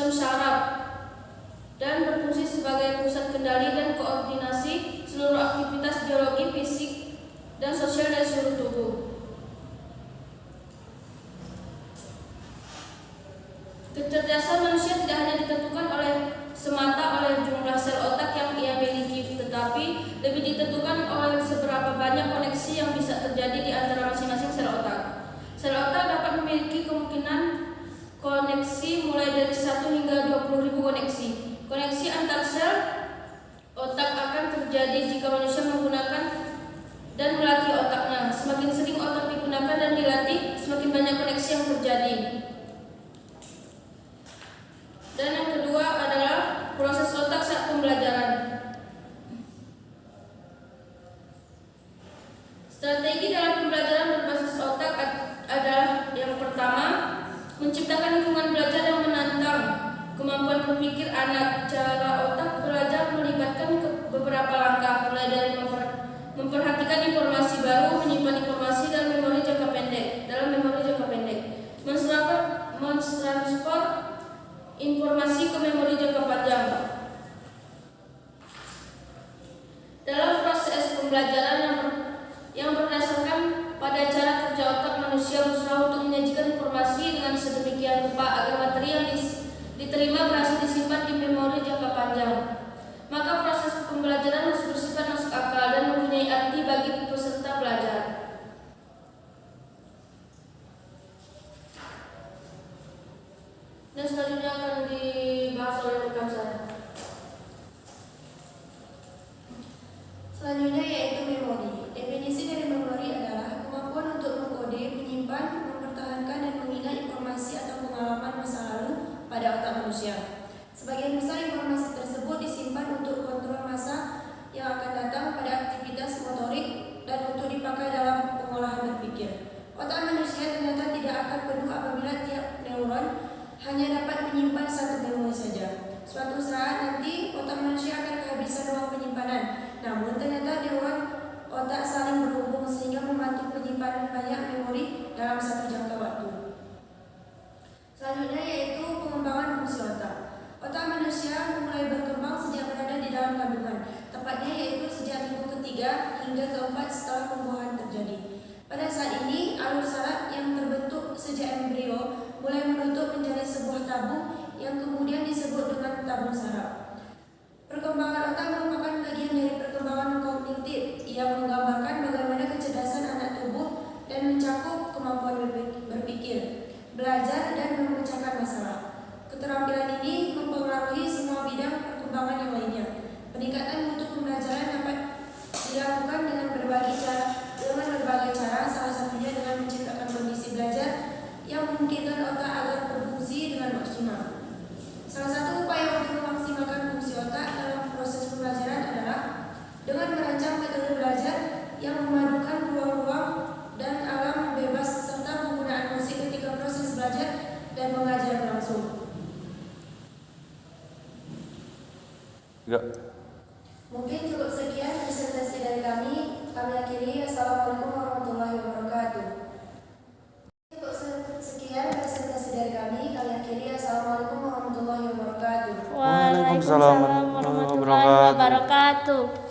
sistem saraf dan berfungsi sebagai pusat kendali dan koordinasi seluruh aktivitas biologi, fisik, dan sosial dari seluruh tubuh. Kecerdasan manusia tidak hanya ditentukan semata oleh jumlah sel otak yang ia miliki, tetapi lebih ditentukan oleh seberapa banyak koneksi yang bisa terjadi di antara masing-masing sel otak. Sel otak dapat memiliki kemungkinan koneksi mulai dari 1 hingga 20.000 koneksi. Koneksi antar sel otak akan terjadi jika manusia menggunakan dan melatih otaknya. Semakin sering otak digunakan dan dilatih, semakin banyak koneksi yang terjadi. Dan yang kedua adalah proses otak saat pembelajaran. Strategi dalam pembelajaran berbasis otak adalah yang pertama, menciptakan lingkungan belajar yang menantang kemampuan berpikir anak. Cara otak belajar melibatkan beberapa langkah, mulai dari memperhatikan informasi baru, menyimpan informasi dalam memori jangka pendek, mentransfer informasi ke memori jangka panjang. Dalam proses pembelajaran yang berdasarkan pada cara kerja otak, manusia berusaha untuk menyajikan informasi dengan sedemikian rupa agar materi yang diterima berhasil disimpan di memori jangka panjang. Maka proses pembelajaran harus bersifat masuk akal dan mempunyai arti bagi peserta belajar. Dan selanjutnya akan dibahas oleh rekan saya. Selanjutnya yaitu memori. Definisi dari memori adalah kemampuan untuk mengkode, menyimpan, mempertahankan, dan mengingat informasi atau pengalaman masa lalu pada otak manusia. Sebagian besar informasi tersebut disimpan untuk kontrol masa yang akan datang pada aktivitas motorik dan untuk dipakai dalam pengolahan berpikir. Otak manusia ternyata tidak akan penuh apabila tiap neuron hanya dapat menyimpan satu memori saja. Suatu saat nanti otak manusia akan kehabisan ruang penyimpanan. Namun ternyata neuron otak saling berhubung sehingga membantu penyimpanan banyak memori dalam satu jangka waktu. Selanjutnya yaitu pengembangan fungsi otak. Otak manusia mulai berkembang sejak berada di dalam kandungan, tepatnya yaitu sejak minggu ketiga hingga keempat setelah pembuahan terjadi. Pada saat ini, alur saraf yang terbentuk sejak embrio mulai menutup menjadi sebuah tabung yang kemudian disebut dengan tabung saraf. Perkembangan otak merupakan bagian dari perkembangan kognitif yang menggambarkan bagaimana kecerdasan anak tubuh dan mencakup kemampuan berpikir, belajar, dan memecahkan masalah. Keterampilan ini mempengaruhi semua bidang perkembangan yang lainnya. Peningkatan mutu pembelajaran dapat dilakukan dengan berbagai cara, salah satunya dengan menciptakan kondisi belajar yang memungkinkan otak agar berfungsi dengan maksimal. Salah satu upaya untuk memaksimalkan fungsi otak dalam proses pembelajaran adalah dengan merancang metode belajar yang memadukan ruang-ruang dan alam bebas serta penggunaan musik ketika proses belajar dan mengajar berlangsung. Mungkin cukup sekian presentasi dari kami. Kami akhiri. Assalamualaikum warahmatullahi wabarakatuh. Cukup sekian presentasi dari kami. Kami akhiri. Assalamualaikum warahmatullahi wabarakatuh. Waalaikumsalam warahmatullahi wabarakatuh.